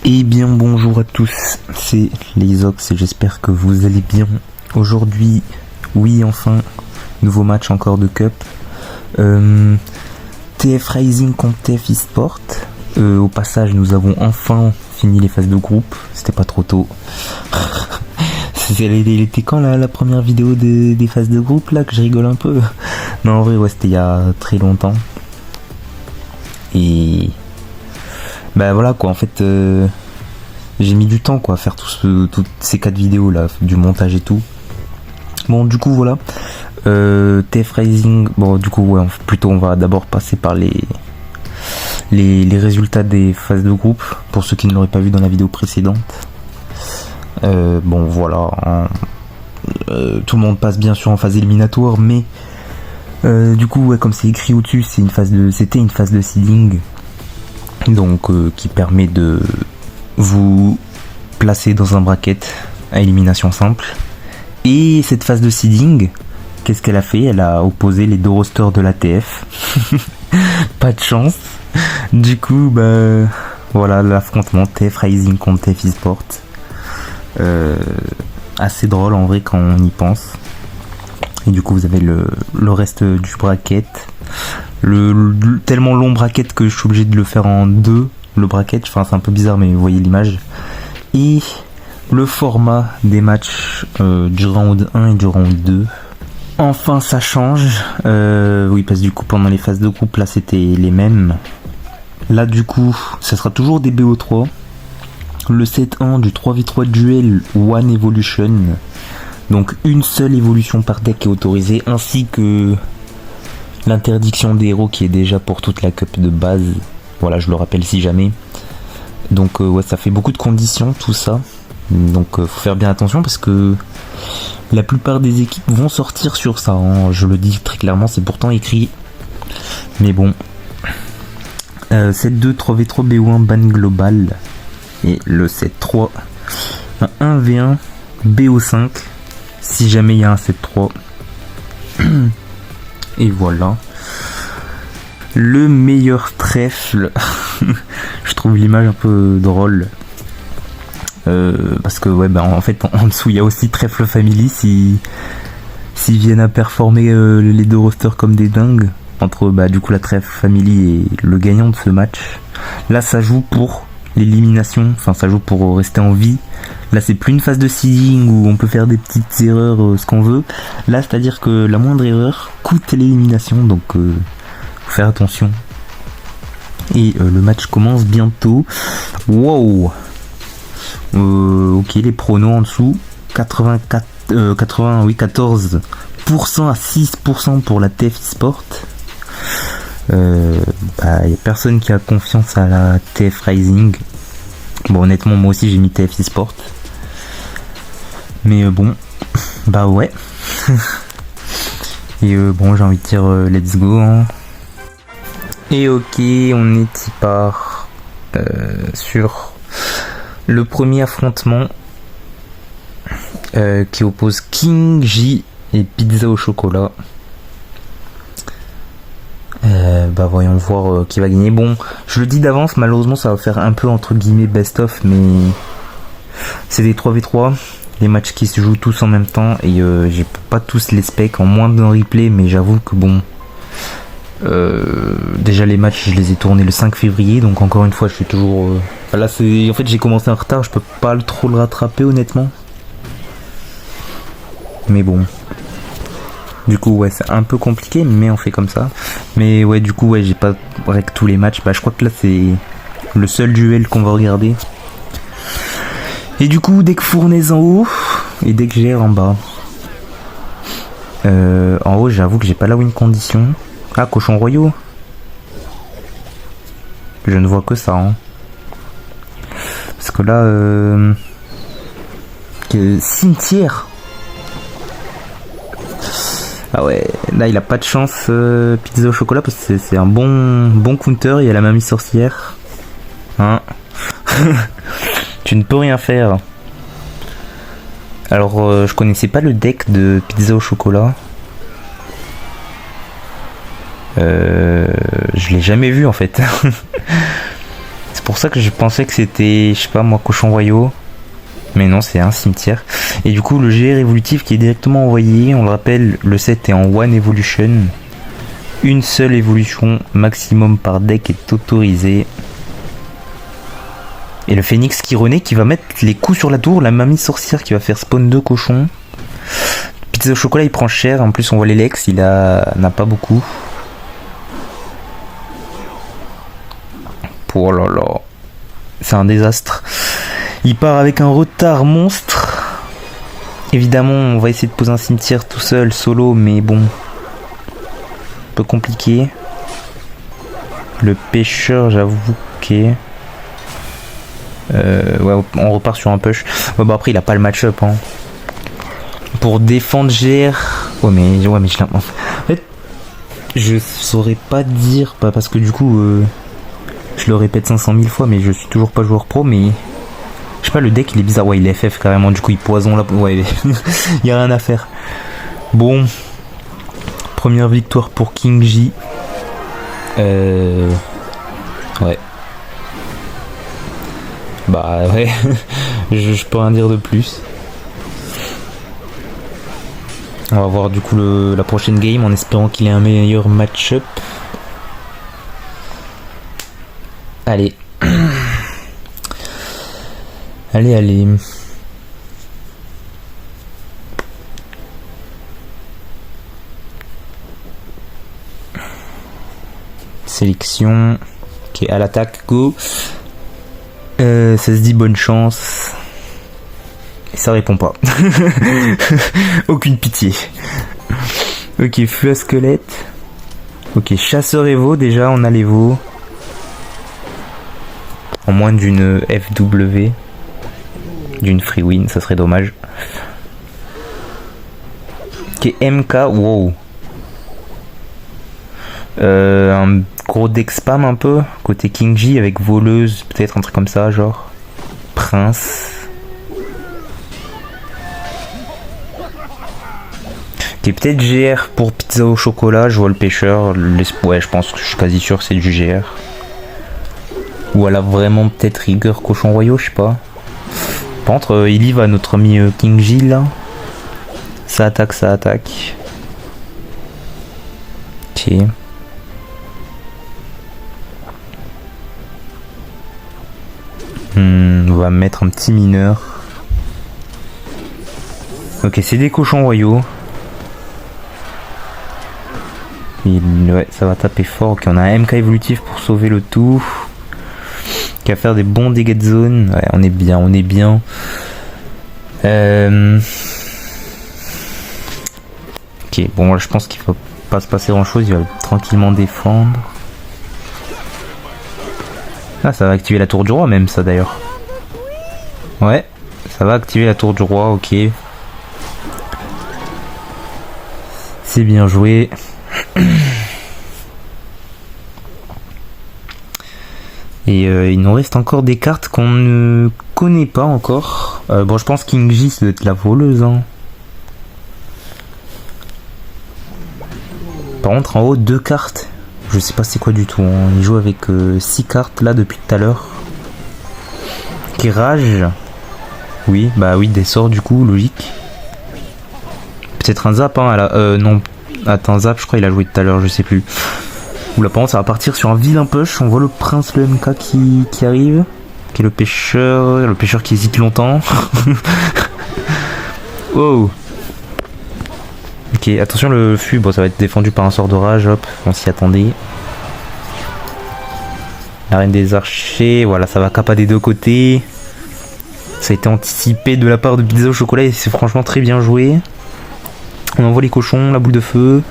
Eh bien bonjour à tous, c'est Leizox et j'espère que vous allez bien. Aujourd'hui, oui enfin, nouveau match encore de Cup. TF Rising contre TF Esport. Au passage, nous avons enfin fini les phases de groupe, c'était pas trop tôt. Elle était quand la première vidéo des phases de groupe là, que je rigole un peu? Non en vrai ouais, c'était il y a très longtemps. Et... bah voilà quoi, en fait j'ai mis du temps quoi à faire toutes ces 4 vidéos là, du montage et tout. Bon du coup voilà, TF Rising, bon du coup ouais, plutôt on va d'abord passer par les résultats des phases de groupe, pour ceux qui ne l'auraient pas vu dans la vidéo précédente. Bon voilà, hein, tout le monde passe bien sûr en phase éliminatoire, mais du coup ouais, comme c'est écrit au-dessus, c'était une phase de seeding. Donc qui permet de vous placer dans un bracket à élimination simple. Et cette phase de seeding, qu'est-ce qu'elle a fait? Elle a opposé les deux rosters de la TF. Pas de chance. Du coup, bah voilà l'affrontement TF Rising contre TF Esport. Assez drôle en vrai quand on y pense. Et du coup vous avez le reste du bracket. Tellement long bracket que je suis obligé de le faire en deux, le bracket, enfin c'est un peu bizarre mais vous voyez l'image. Et le format des matchs du round 1 et du round 2. Enfin ça change, oui parce que du coup pendant les phases de groupe là c'était les mêmes. Là du coup ça sera toujours des BO3. Le 7-1 du 3v3 duel One Evolution. Donc une seule évolution par deck est autorisée, ainsi que l'interdiction des héros qui est déjà pour toute la cup de base. Voilà, je le rappelle si jamais. Donc ouais, ça fait beaucoup de conditions tout ça. Donc faut faire bien attention parce que la plupart des équipes vont sortir sur ça, hein. Je le dis très clairement, c'est pourtant écrit. Mais bon. 7-2 3v3 BO1 ban global. Et le 7-3 un 1v1 BO5 si jamais il y a un 7-3. Et voilà. Le meilleur trèfle. Je trouve l'image un peu drôle. Parce que ouais, bah en fait en dessous il y a aussi Trèfle Family s'ils viennent à performer les deux rosters comme des dingues. Entre bah du coup la Trèfle Family et le gagnant de ce match. Là ça joue pour l'élimination, enfin ça joue pour rester en vie. Là c'est plus une phase de seeding où on peut faire des petites erreurs, ce qu'on veut. Là c'est à dire que la moindre erreur coûte l'élimination, donc faut faire attention. Et le match commence bientôt. Wow. Ok, les pronos en dessous, 14% à 6% pour la TF Esport. Bah, y a personne qui a confiance à la TF Rising. Bon honnêtement moi aussi j'ai mis TF Esport. Mais bon, bah ouais. Et bon j'ai envie de dire let's go hein. Et ok, on est y part sur le premier affrontement qui oppose King J et Pizza au chocolat. Bah voyons voir qui va gagner. Bon, je le dis d'avance, malheureusement ça va faire un peu entre guillemets best of, mais c'est des 3v3, les matchs qui se jouent tous en même temps et j'ai pas tous les specs en moins d'un replay, mais j'avoue que bon, déjà les matchs je les ai tournés le 5 février, donc encore une fois je suis toujours là c'est en fait j'ai commencé en retard, je peux pas trop le rattraper honnêtement, mais bon. Du coup ouais c'est un peu compliqué mais on fait comme ça. Mais ouais du coup ouais j'ai pas rec tous les matchs. Bah je crois que là c'est le seul duel qu'on va regarder. Et du coup deck fournaise en haut et deck GR en bas. En haut j'avoue que j'ai pas la win condition. Ah cochon royaux. Je ne vois que ça hein. Parce que là cimetière. Ah ouais, là il a pas de chance Pizza au chocolat parce que c'est un bon counter, il y a la mamie sorcière. Hein. Tu ne peux rien faire. Alors je connaissais pas le deck de Pizza au chocolat. Je l'ai jamais vu en fait. C'est pour ça que je pensais que c'était, je sais pas moi, cochon royaux. Mais non, c'est un cimetière. Et du coup, le GR évolutif qui est directement envoyé, on le rappelle, le set est en One Evolution. Une seule évolution maximum par deck est autorisée. Et le phénix qui renaît, qui va mettre les coups sur la tour. La mamie sorcière qui va faire spawn 2 cochons. Pizza au chocolat, il prend cher. En plus, on voit les Lex, il n'a pas beaucoup. Oh là là. C'est un désastre. Il part avec un retard monstre. Évidemment, on va essayer de poser un cimetière tout seul, solo, mais bon. Un peu compliqué. Le pêcheur, j'avoue que... ouais, on repart sur un push. Ouais, bah après, il a pas le match-up. Hein. Pour défendre GR... Ouais, mais je l'ai... En fait, je saurais pas dire... parce que du coup... je le répète 500 000 fois, mais je suis toujours pas joueur pro, mais... Je sais pas, le deck il est bizarre, ouais il est FF carrément, du coup il poison là, ouais il y a rien à faire. Bon, première victoire pour King J. Ouais. Bah ouais, je peux rien dire de plus. On va voir du coup la prochaine game en espérant qu'il ait un meilleur match-up. Allez. Allez. Sélection. Ok, à l'attaque, go. Ça se dit bonne chance. Et ça répond pas. Aucune pitié. Ok, flux à squelette. Ok, chasseur Evo, déjà on a l'Evo. En moins d'une FW. D'une free win, ça serait dommage. Ok, MK, wow. Un gros deck spam un peu. Côté King J avec voleuse, peut-être un truc comme ça, genre. Prince. Ok, peut-être GR pour pizza au chocolat, je vois le pêcheur. Ouais, je pense que je suis quasi sûr que c'est du GR. Ou alors vraiment peut-être rigueur cochon royaux, je sais pas. Par contre, il y va notre ami King J là. Ça attaque. Ok. On va mettre un petit mineur. Ok, c'est des cochons royaux. Ouais, ça va taper fort. Ok, on a un MK évolutif pour sauver le tout. Qui va faire des bons dégâts de zone. Ouais, on est bien. Ok, bon, là, je pense qu'il va pas se passer grand chose. Il va tranquillement défendre. Ah, ça va activer la tour du roi, même ça d'ailleurs. Ouais, ça va activer la tour du roi, ok. C'est bien joué. Et il nous reste encore des cartes qu'on ne connaît pas encore. Bon, je pense King J, ça doit être la voleuse. Hein. Par contre, en haut, 2 cartes. Je sais pas c'est quoi du tout. Hein. Il joue avec 6 cartes là depuis tout à l'heure. Qui rage. Oui, bah oui, des sorts du coup, logique. Peut-être un zap, hein. Non, attends, zap, je crois qu'il a joué tout à l'heure, je sais plus. Oula, par contre, ça va partir sur un vilain push. On voit le prince, le MK qui arrive. Qui est le pêcheur qui hésite longtemps. Oh. Ok, attention le fût, bon ça va être défendu par un sort de rage, hop, on s'y attendait. La reine des archers, voilà, ça va capa des deux côtés. Ça a été anticipé de la part de pizza au chocolat et c'est franchement très bien joué. On envoie les cochons, la boule de feu.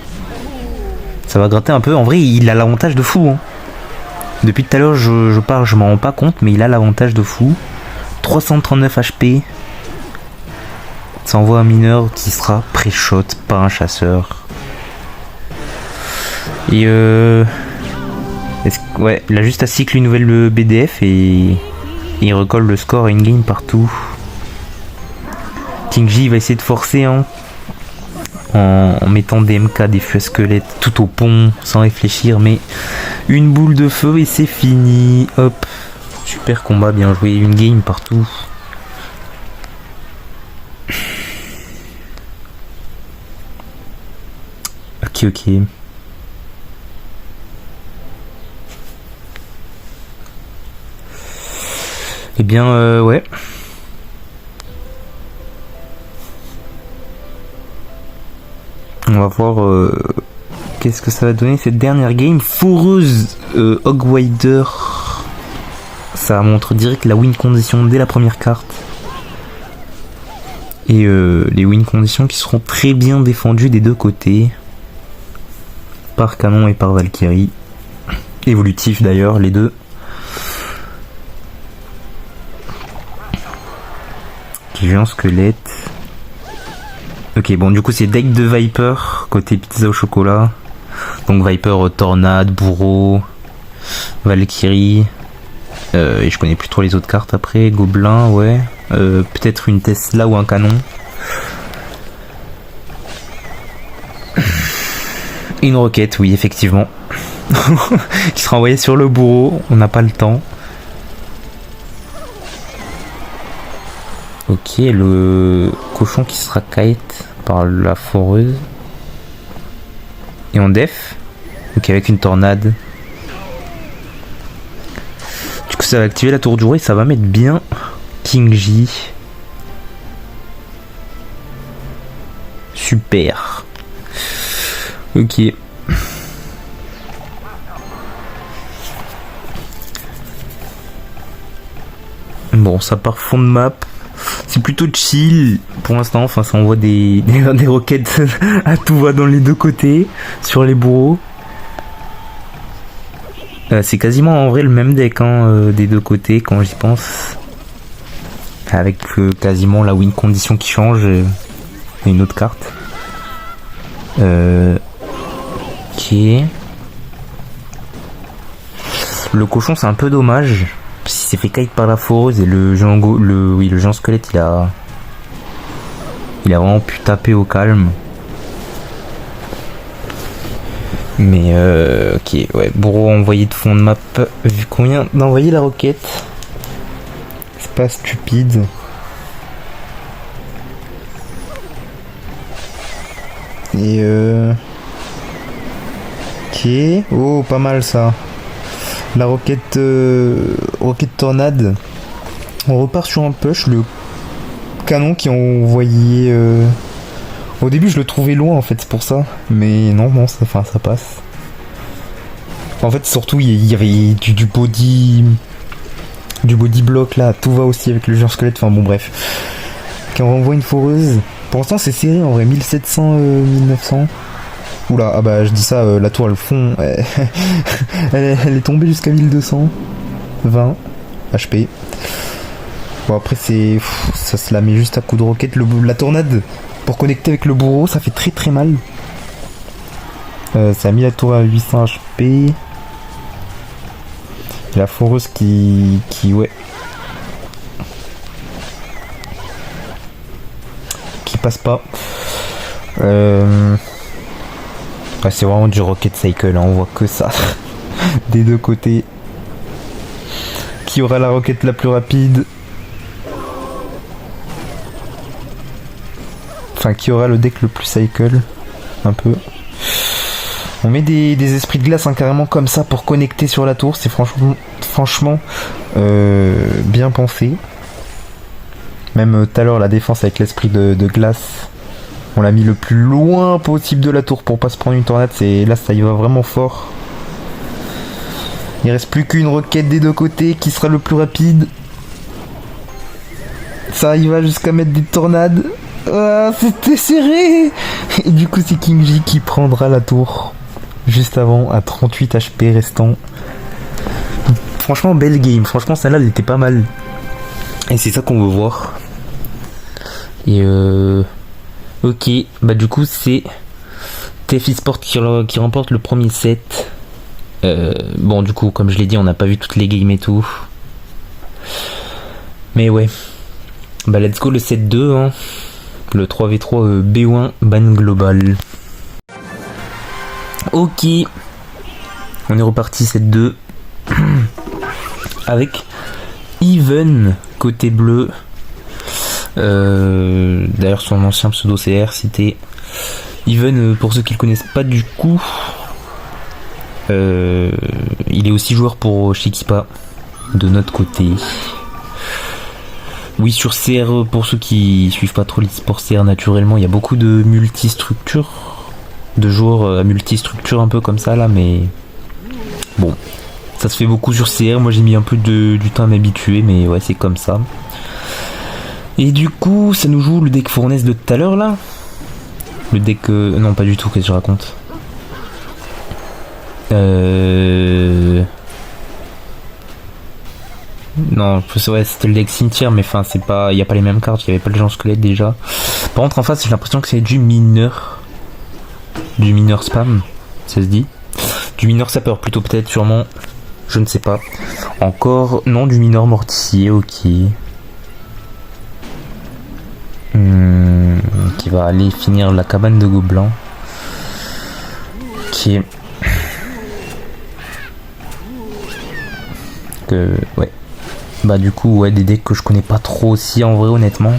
Ça va gratter un peu, en vrai il a l'avantage de fou. Hein. Depuis tout à l'heure je parle, je m'en rends pas compte, mais il a l'avantage de fou. 339 HP. Ça envoie un mineur qui sera pré-shot par un chasseur. Et ouais, il a juste à cycle une nouvelle BDF et il recolle le score in-game partout. King J va essayer de forcer hein, en mettant des MK, des feux squelettes tout au pont sans réfléchir, mais une boule de feu et c'est fini. Hop. Super combat, bien joué, une game partout. Ok. Eh bien, ouais. On va voir qu'est-ce que ça va donner cette dernière game. Foreuse Hogwider. Ça montre direct la win condition dès la première carte. Et les win conditions qui seront très bien défendues des deux côtés. Par Canon et par Valkyrie. Évolutif d'ailleurs, les deux. Géant squelette. Ok, bon, du coup, c'est deck de Viper, côté pizza au chocolat. Donc, Viper, Tornade, Bourreau, Valkyrie. Et je connais plus trop les autres cartes après. Gobelin, ouais. Peut-être une Tesla ou un canon. Une roquette, oui, effectivement. Qui sera envoyée sur le bourreau. On n'a pas le temps. Ok, le cochon qui sera kite par la foreuse. Et en def. Ok, avec une tornade. Du coup, ça va activer la tour du roi et ça va mettre bien King J. Super. Ok. Bon, ça part fond de map. C'est plutôt chill pour l'instant. Enfin, ça envoie des roquettes à tout va dans les deux côtés sur les bourreaux. C'est quasiment en vrai le même deck des deux côtés quand j'y pense. Avec quasiment la win condition qui change et une autre carte. Ok. Le cochon c'est un peu dommage. Parce qu'il s'est fait kite par la foreuse et le géant squelette il a vraiment pu taper au calme. Mais ok, ouais, bourreau envoyé de fond de map. Vu qu'on vient d'envoyer la roquette, c'est pas stupide. Et ok, oh pas mal ça. La roquette tornade. On repart sur un push, le canon qui ont envoyé. Au début je le trouvais loin en fait, c'est pour ça. Mais non, ça passe. En fait surtout il y avait du body block là, tout va aussi avec le géant squelette, enfin bon bref. Quand on renvoie une foreuse, pour l'instant c'est serré en vrai, 1700, 1900. Oula, ah bah je dis ça, la tour elle fond, elle est tombée jusqu'à 1220 HP. Bon après ça se la met juste à coup de roquette, la tornade pour connecter avec le bourreau, ça fait très très mal. Ça a mis la tour à 800 HP. Et la foreuse qui ouais. Qui passe pas. Ouais, c'est vraiment du Rocket Cycle, on voit que ça. Des deux côtés. Qui aura la roquette la plus rapide? Enfin, qui aura le deck le plus cycle? Un peu. On met des esprits de glace carrément comme ça pour connecter sur la tour. C'est franchement bien pensé. Même tout à l'heure, la défense avec l'esprit de glace, on l'a mis le plus loin possible de la tour pour pas se prendre une tornade. Là, ça y va vraiment fort. Il reste plus qu'une roquette des deux côtés qui sera le plus rapide. Ça y va jusqu'à mettre des tornades. Ah, c'était serré. Et du coup, c'est King J qui prendra la tour juste avant à 38 HP restant. Franchement, belle game. Franchement, celle-là, elle était pas mal. Et c'est ça qu'on veut voir. Et ok, bah du coup c'est TF Sport qui remporte le premier set. Bon du coup comme je l'ai dit on n'a pas vu toutes les games et tout. Mais ouais. Bah let's go le set 2 hein. Le 3v3 B1 ban global. Ok. On est reparti set 2. Avec Even côté bleu. D'ailleurs son ancien pseudo CR cité. Even, pour ceux qui le connaissent pas du coup, il est aussi joueur pour Shikipa de notre côté. Oui, sur CR, pour ceux qui suivent pas trop l'e-sport CR, naturellement il y a beaucoup de multi-structures, de joueurs à multi-structure un peu comme ça là, mais bon, ça se fait beaucoup sur CR. Moi j'ai mis un peu du temps à m'habituer, mais ouais, c'est comme ça. Et du coup ça nous joue le deck fournaise de tout à l'heure là. Le deck... non pas du tout, qu'est-ce que je raconte. Non, ouais, c'était le deck cimetière, mais enfin c'est pas... Il n'y a pas les mêmes cartes, il n'y avait pas le genre squelette déjà. Par contre en face j'ai l'impression que c'est du mineur. Du mineur spam, ça se dit. Du mineur sapeur plutôt peut-être, sûrement. Je ne sais pas. Encore... Non, du mineur morticier, ok. Qui va aller finir la cabane de gobelins. Qui est... Ouais. Bah du coup, ouais, des decks que je connais pas trop aussi en vrai, honnêtement.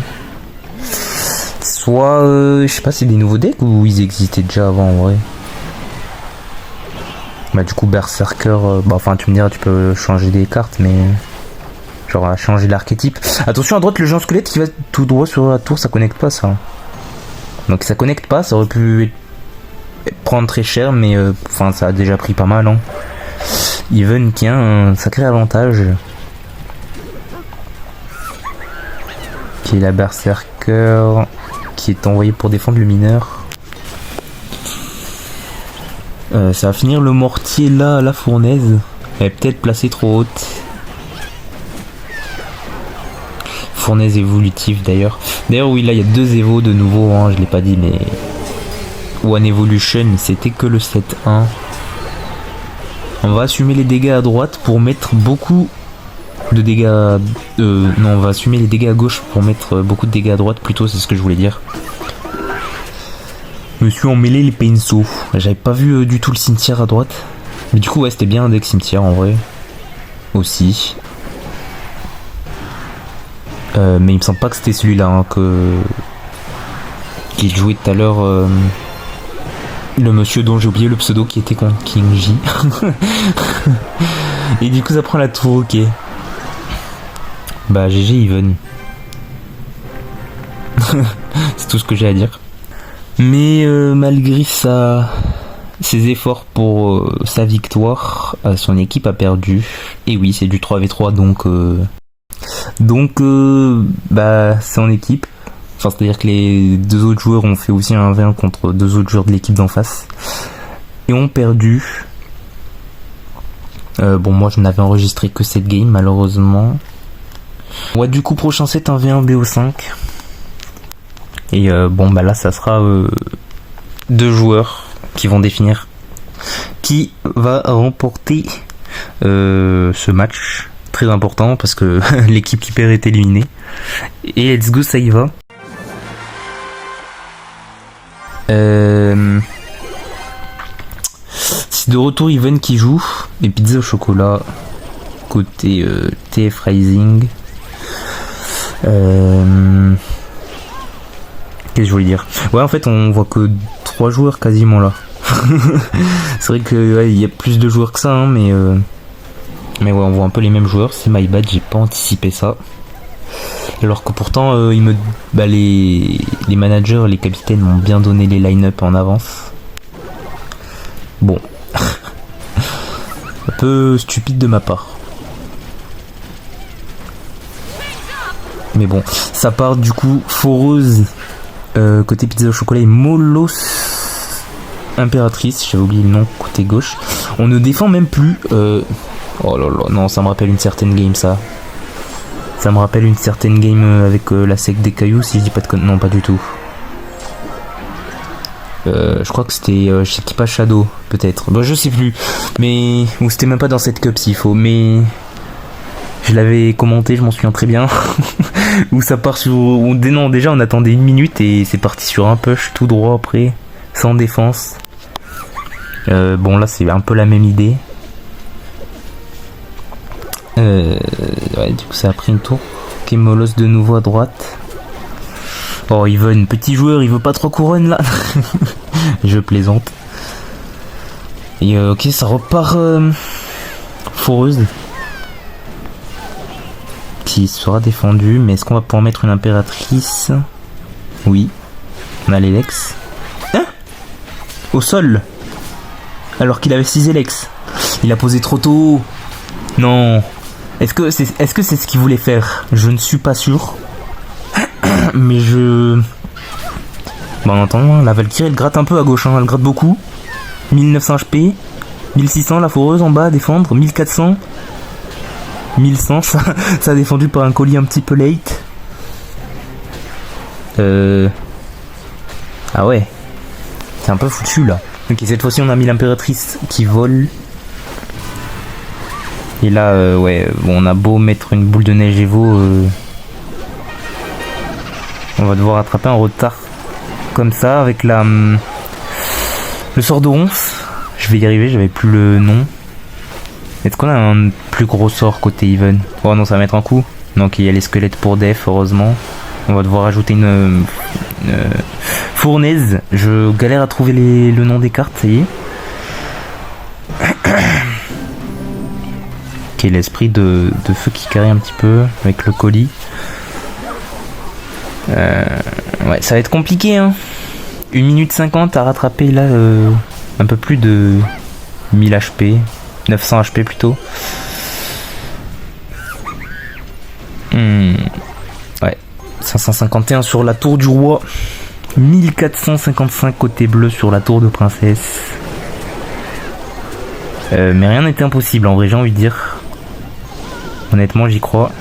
Soit... je sais pas, c'est des nouveaux decks ou ils existaient déjà avant en vrai. Bah du coup, Berserker... bah enfin, tu me diras, tu peux changer des cartes, mais... Genre à changer l'archétype. Attention à droite, le géant squelette qui va tout droit sur la tour, ça connecte pas ça. Donc ça connecte pas, ça aurait pu prendre très cher, mais enfin ça a déjà pris pas mal. Hein. Even qui a un sacré avantage. Qui est la Berserker qui est envoyé pour défendre le mineur. Ça va finir le mortier là à la fournaise. Elle est peut-être placée trop haute. Fournaise évolutive d'ailleurs. D'ailleurs oui, là il y a 2 évos de nouveau, hein, je l'ai pas dit, mais One Evolution c'était que le 7-1. On va assumer les dégâts à droite pour mettre beaucoup de dégâts... non, on va assumer les dégâts à gauche pour mettre beaucoup de dégâts à droite plutôt, c'est ce que je voulais dire. Je me suis emmêlé les pinceaux. J'avais pas vu du tout le cimetière à droite. Mais du coup ouais, c'était bien un deck cimetière en vrai. Aussi. Mais il me semble pas que c'était celui-là hein, qu'il jouait tout à l'heure. Le monsieur dont j'ai oublié le pseudo qui était contre King J. Et du coup ça prend la tour, ok. Bah GG Even. C'est tout ce que j'ai à dire. Mais malgré ses efforts pour sa victoire, son équipe a perdu. Et oui, c'est du 3v3 donc bah c'est en équipe. Enfin c'est-à-dire que les 2 autres joueurs ont fait aussi un 1v1 contre 2 autres joueurs de l'équipe d'en face. Et ont perdu. Bon moi je n'avais enregistré que cette game malheureusement. Ouais du coup prochain set 1v1 BO5. Et bon bah là ça sera 2 joueurs qui vont définir qui va remporter ce match. Très important parce que l'équipe qui perd est éliminée. Et let's go, ça y va. C'est de retour Even qui joue. Et pizza au chocolat côté TF Rising. Qu'est-ce que je voulais dire? Ouais en fait on voit que 3 joueurs quasiment là. C'est vrai que ouais, y a plus de joueurs que ça hein, mais ouais on voit un peu les mêmes joueurs. C'est my bad, j'ai pas anticipé ça. Alors que pourtant les managers, les capitaines m'ont bien donné les line-up en avance. Bon. Un peu stupide de ma part. Mais bon, ça part du coup foreuse côté pizza au chocolat et Molos Impératrice, j'avais oublié le nom côté gauche. On ne défend même plus. Oh là là, non, ça me rappelle une certaine game ça. Ça me rappelle une certaine game avec la sec des cailloux si je dis pas de conneries. Non, pas du tout. Je crois que c'était Shikipa Shadow, peut-être. Bon, je sais plus. Mais. Ou c'était même pas dans cette cup s'il faut. Mais. Je l'avais commenté, je m'en souviens très bien. Où ça part sur. Non, déjà on attendait 1 minute et c'est parti sur un push tout droit après. Sans défense. Bon, là c'est un peu la même idée. Ouais, du coup ça a pris une tour. Ok, Molos de nouveau à droite. Oh, Even, petit joueur, il veut pas 3 couronnes là. Je plaisante. Et ok, ça repart foreuse. Qui sera défendue, mais est-ce qu'on va pouvoir mettre une impératrice? Oui. On a l'Elex. Hein? Au sol. Alors qu'il avait 6 Elex. Il a posé trop tôt. Non. Est-ce que c'est ce qu'il voulait faire? Je ne suis pas sûr. Mais je... Bon, en attendant, la Valkyrie elle gratte un peu à gauche, hein. Elle gratte beaucoup. 1900 HP. 1600 la foreuse en bas à défendre. 1400. 1100, ça a défendu par un colis un petit peu late. Ah ouais. C'est un peu foutu là. Ok, cette fois-ci on a mis l'impératrice qui vole. Et là, ouais, bon, on a beau mettre une boule de neige Evo, on va devoir attraper un retard comme ça avec la le sort de ronce. Je vais y arriver, j'avais plus le nom. Est-ce qu'on a un plus gros sort côté Even? Oh non, ça va mettre un coup. Donc il y a les squelettes pour def, heureusement. On va devoir ajouter une fournaise. Je galère à trouver le nom des cartes, ça y est. Ok, l'esprit de feu qui carry un petit peu avec le colis. Ouais, ça va être compliqué, hein. 1 minute 50 à rattraper là, un peu plus de 1000 HP. 900 HP plutôt. Ouais. 551 sur la tour du roi. 1455 côté bleu sur la tour de princesse. Mais rien n'était impossible en vrai, j'ai envie de dire. Honnêtement, j'y crois.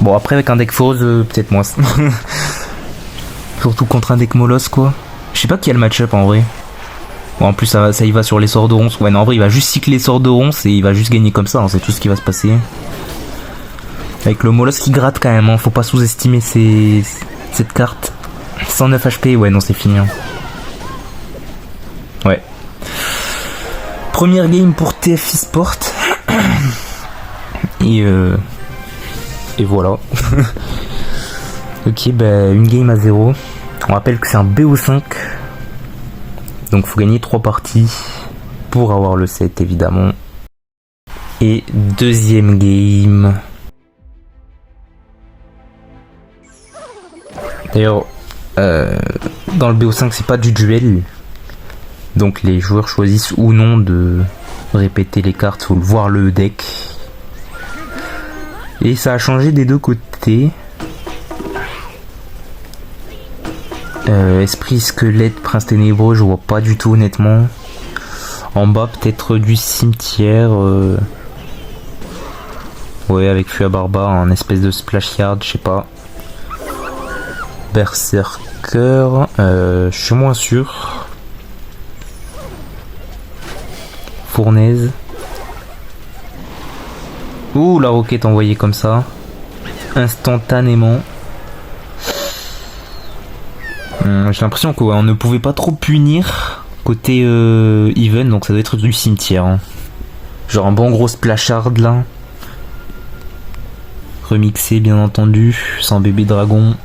Bon, après avec un deck foreuse, peut-être moins. Surtout contre un deck Molos, quoi. Je sais pas qui a le match-up en vrai. Bon, en plus ça y va sur les sorts de ronce. Ouais, non, en vrai il va juste cycler les sorts de ronce et il va juste gagner comme ça, hein, c'est tout ce qui va se passer. Avec le Molos qui gratte quand même, hein, faut pas sous-estimer cette carte. 109 HP, ouais non c'est fini. Hein. Ouais. Première game pour TFI Sport. Et voilà. Ok, bah une game à 0. On rappelle que c'est un BO5. Donc faut gagner 3 parties pour avoir le set évidemment. Et deuxième game. D'ailleurs, dans le BO5 c'est pas du duel. Donc les joueurs choisissent ou non de répéter les cartes ou voir le deck. Et ça a changé des deux côtés. Esprit squelette, prince ténébreux, je vois pas du tout honnêtement. En bas peut-être du cimetière. Ouais, avec Fui à Barba, un espèce de splash yard, je sais pas. Berserker, je suis moins sûr. Fournaise. Ouh, la roquette envoyée comme ça. Instantanément. J'ai l'impression qu'on ne pouvait pas trop punir côté Even, donc ça doit être du cimetière. Hein. Genre un bon gros splashard là. Remixé bien entendu, sans bébé dragon.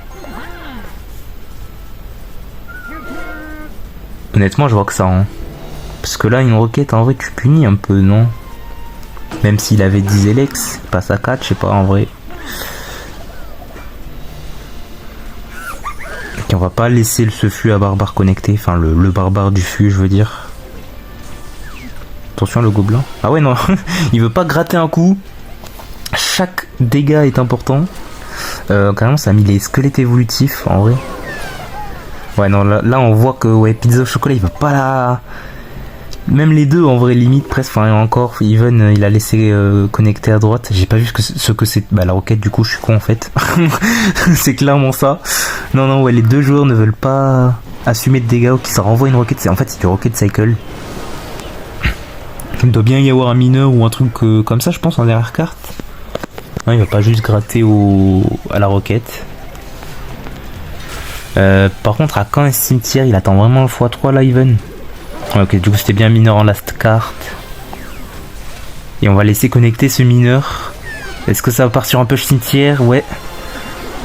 Honnêtement je vois que ça. Hein. Parce que là une roquette en vrai tu punis un peu, non? Même s'il avait 10 Elex, passe à 4, je sais pas en vrai. On va pas laisser ce fût à barbare connecté, enfin le barbare du fût je veux dire. Attention le gobelin. Ah ouais non, il veut pas gratter un coup. Chaque dégât est important. Carrément ça a mis les squelettes évolutifs en vrai. Ouais non là on voit que ouais pizza au chocolat il veut pas la... Même les deux en vrai limite presque, enfin encore Even il a laissé connecter à droite. J'ai pas vu ce que c'est. Bah la roquette du coup je suis con en fait. C'est clairement ça. Non ouais les deux joueurs ne veulent pas assumer de dégâts ou qui ça renvoie une roquette. En fait c'est du rocket cycle. Il doit bien y avoir un mineur ou un truc comme ça je pense en dernière carte. Non il va pas juste gratter à la roquette. Par contre à quand un cimetière il attend vraiment le x3 là Even. Ok, du coup c'était bien mineur en last carte. Et on va laisser connecter ce mineur. Est-ce que ça va partir un peu cimetière? Ouais.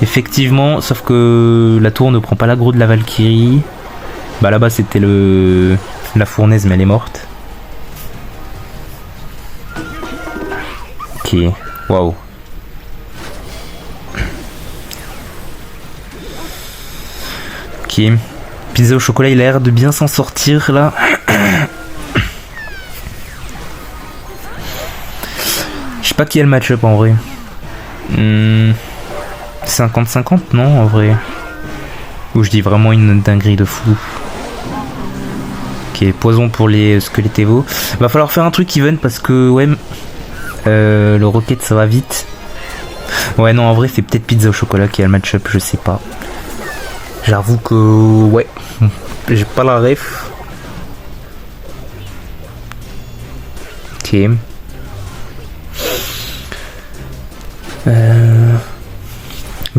Effectivement, sauf que la tour ne prend pas l'aggro de la Valkyrie. Bah là-bas c'était la fournaise, mais elle est morte. Ok, waouh. Ok. Pizza au chocolat, il a l'air de bien s'en sortir là. Je sais pas qui est le match-up en vrai. 50-50 non en vrai. Ou je dis vraiment une dinguerie de fou. Ok, poison pour les squelettes Evo. Va falloir faire un truc even parce que ouais, le rocket ça va vite. Ouais non en vrai c'est peut-être pizza au chocolat qui a le match-up, je sais pas. J'avoue que ouais, j'ai pas la ref. Ok.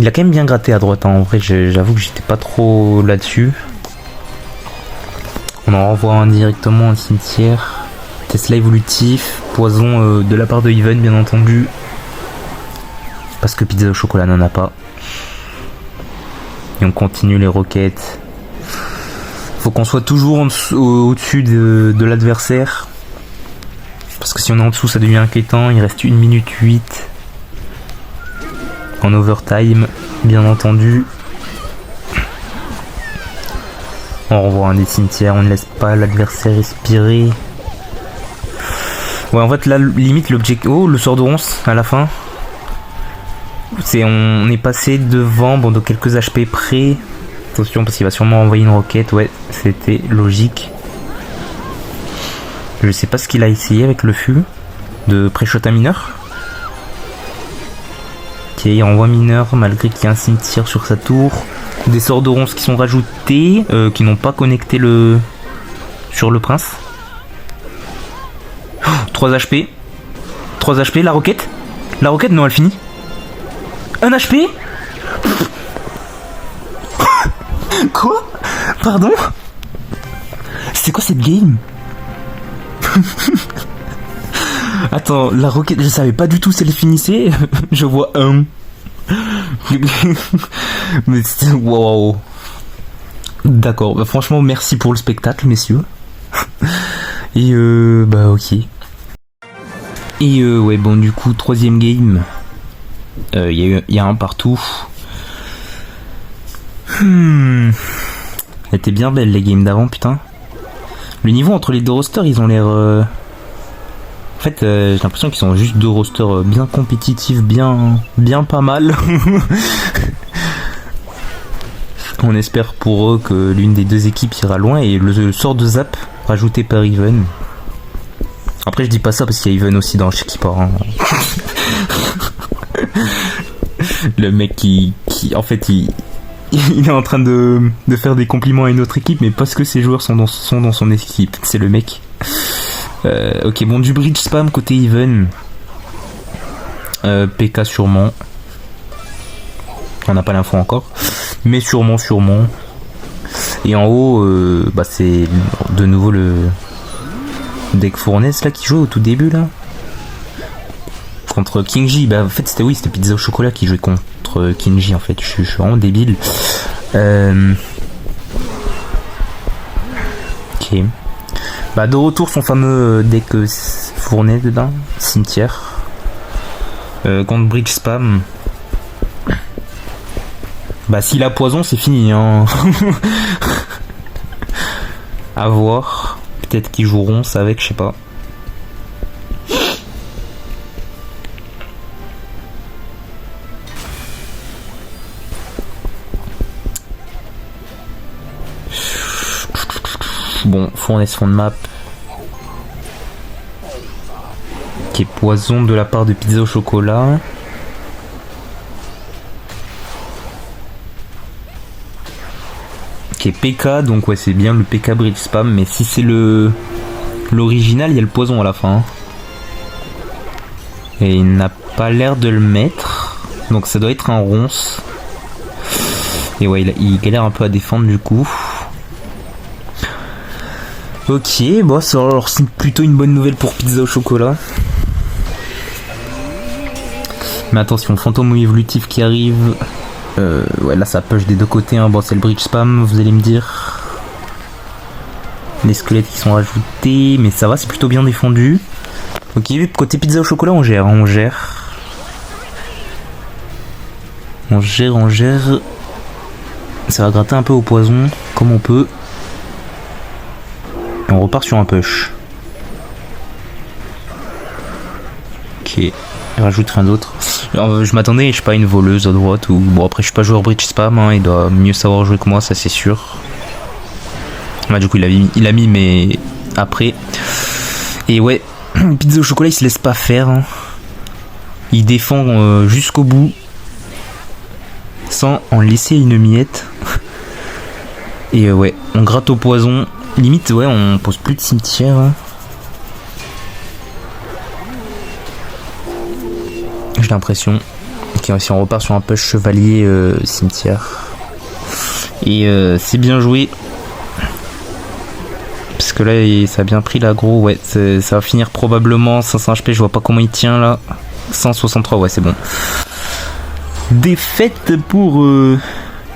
Il a quand même bien gratté à droite, hein. En vrai j'avoue que j'étais pas trop là-dessus. On en renvoie un directement au cimetière. Tesla évolutif, poison de la part de Even bien entendu. Parce que pizza au chocolat n'en a pas. Et on continue les roquettes. Faut qu'on soit toujours au-dessus de l'adversaire. Parce que si on est en dessous ça devient inquiétant. Il reste 1 minute 8. En overtime, bien entendu. On renvoie un des cimetières, on ne laisse pas l'adversaire respirer. Ouais, en fait, là, limite, l'objectif... Oh, le sort de ronce, à la fin. On est passé devant, bon, de quelques HP près. Attention, parce qu'il va sûrement envoyer une roquette. Ouais, c'était logique. Je sais pas ce qu'il a essayé avec le fût. De pré-shot un mineur. Ok, il renvoie mineur malgré qu'il y a un cimetière sur sa tour. Des sorts de ronces qui sont rajoutés, qui n'ont pas connecté sur le prince. Oh, 3 HP. 3 HP, la roquette. La roquette, non, elle finit. 1 HP. Quoi? Pardon? C'est quoi cette game? Attends, la roquette, je savais pas du tout si elle finissait. Je vois 1. Mais c'était... Wow. D'accord, bah franchement, merci pour le spectacle, messieurs. Et bah ok. Et ouais, bon, du coup, 3ème game. Il y a un partout. Elle était bien belle, les games d'avant, putain. Le niveau entre les deux rosters, ils ont l'air... En fait, j'ai l'impression qu'ils sont juste 2 rosters bien compétitifs, bien pas mal. On espère pour eux que l'une des deux équipes ira loin et le sort de zap rajouté par Even. Après, je dis pas ça parce qu'il y a Even aussi dans chaque équipe. Hein. Le mec qui en fait, il est en train de faire des compliments à une autre équipe, mais parce que ses joueurs sont dans son équipe. C'est le mec. Ok, bon, du bridge spam côté Even. PK sûrement. On n'a pas l'info encore. Mais sûrement. Et en haut, bah c'est de nouveau le deck fournaise là qui joue au tout début là. Contre King J. Bah en fait c'était pizza au chocolat qui jouait contre King J en fait. Je suis vraiment débile. Ok. Bah de retour son fameux deck fournaise dedans. Cimetière. Contre bridge spam. Bah s'il a poison c'est fini hein. À voir. Peut-être qu'ils joueront ça avec, je sais pas. Bon, fournaise fond de map. Qui est poison de la part de pizza au chocolat. Qui est PK, donc ouais c'est bien le PK bridge spam, mais si c'est l'original, il y a le poison à la fin. Et il n'a pas l'air de le mettre, donc ça doit être un ronce. Et ouais, il galère un peu à défendre du coup. Ok, bon, alors c'est plutôt une bonne nouvelle pour pizza au chocolat. Mais attention, fantôme évolutif qui arrive. Ouais, là ça push des deux côtés, hein. Bon, c'est le bridge spam, vous allez me dire. Les squelettes qui sont rajoutés, mais ça va, c'est plutôt bien défendu. Ok, côté pizza au chocolat, on gère. On gère. Ça va gratter un peu au poison, comme on peut. Et on repart sur un push. Ok, rajoute rien d'autre. Je m'attendais, je sais pas, une voleuse à droite ou... Bon, après je suis pas joueur bridge spam, hein, il doit mieux savoir jouer que moi, ça c'est sûr. Bah, du coup il a mis mais après. Et ouais, pizza au chocolat il se laisse pas faire, hein. Il défend jusqu'au bout sans en laisser une miette. Et ouais, on gratte au poison. Limite ouais, on pose plus de cimetière, hein. J'ai l'impression. Ok, si on repart sur un push chevalier cimetière. Et c'est bien joué. Parce que là, ça a bien pris l'aggro. Ouais, ça va finir probablement 500 HP. Je vois pas comment il tient là. 163, ouais, c'est bon. Défaite pour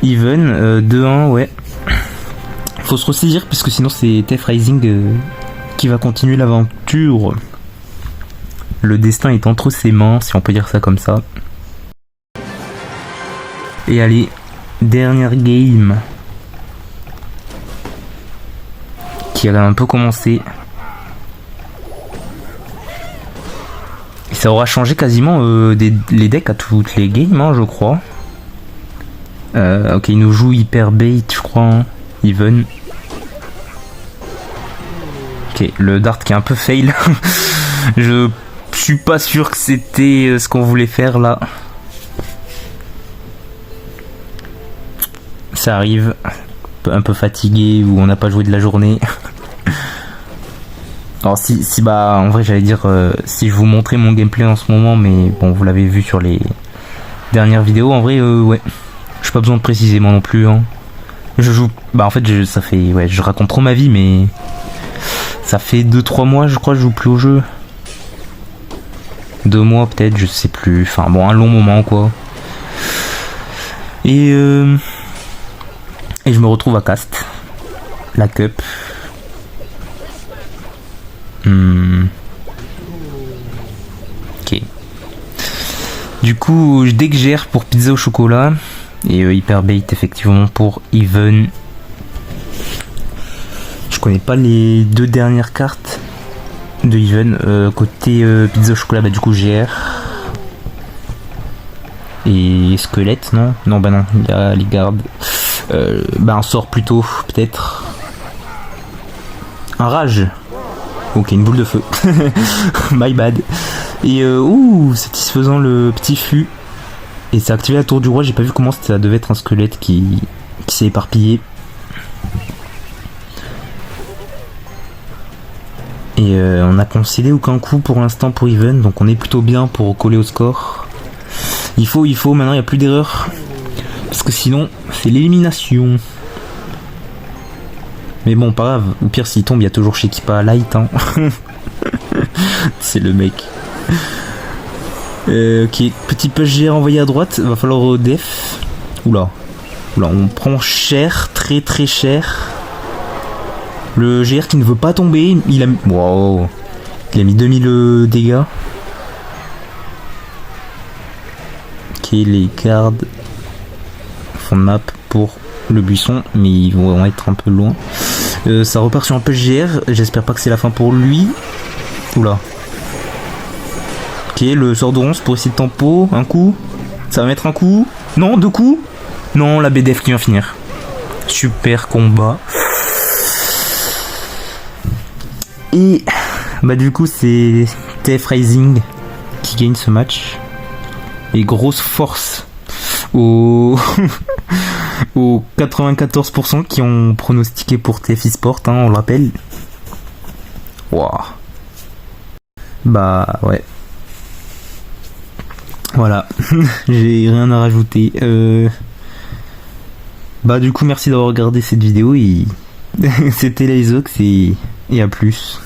Even. 2-1, ouais. Faut se ressaisir, puisque sinon c'est TF Rising qui va continuer l'aventure. Le destin est entre ses mains, si on peut dire ça comme ça. Et allez, dernière game. Qui a un peu commencé. Et ça aura changé quasiment les decks à toutes les games, hein, je crois. Ok, il nous joue hyper bait, je crois. Hein. Even. Ok, le dart qui est un peu fail. Je suis pas sûr que c'était ce qu'on voulait faire là. Ça arrive. Un peu fatigué ou on n'a pas joué de la journée. Alors si bah en vrai j'allais dire si je vous montrais mon gameplay en ce moment, mais bon vous l'avez vu sur les dernières vidéos, en vrai ouais. J'ai pas besoin de préciser moi non plus, hein. Je joue, bah en fait ça fait, ouais, je raconte trop ma vie, mais ça fait 2-3 mois je crois que je joue plus au jeu. 2 mois peut-être, je sais plus, enfin bon un long moment quoi. Et je me retrouve à cast la cup. Ok. Du coup, dès que gère pour pizza au chocolat et hyper bait effectivement pour Even. Je connais pas les deux dernières cartes de Even. Côté pizza au chocolat, bah du coup GR et squelette, non? Non, bah non, il y a les gardes. Bah un sort plutôt, peut-être. Un rage. Ok, une boule de feu. My bad. Et satisfaisant le petit flux. Et c'est activé la tour du roi. J'ai pas vu comment ça devait être un squelette qui s'est éparpillé. Et on a concédé aucun coup pour l'instant pour Even. Donc on est plutôt bien pour coller au score. Il faut. Maintenant il n'y a plus d'erreur. Parce que sinon c'est l'élimination. Mais bon, pas grave. Au pire, s'il tombe, il y a toujours Shekipa Light. Hein. C'est le mec. Ok, petit push GR envoyé à droite. Va falloir def. Oula, on prend cher, très très cher. Le GR qui ne veut pas tomber. Il a mis... Wow. Il a mis 2000 dégâts. Ok, les gardes font map pour le buisson, mais ils vont être un peu loin. Ça repart sur un push GR. J'espère pas que c'est la fin pour lui. Oula. Ok, le sort de ronce pour essayer de tempo. Un coup. Ça va mettre un coup. Non, 2 coups. Non, la BDF qui vient finir. Super combat. Et bah du coup c'est TF Rising qui gagne ce match. Et grosse force aux 94% qui ont pronostiqué pour TF eSport, hein, on le rappelle. Waouh. Bah ouais. Voilà. J'ai rien à rajouter. Bah du coup merci d'avoir regardé cette vidéo et c'était les Ox et à plus.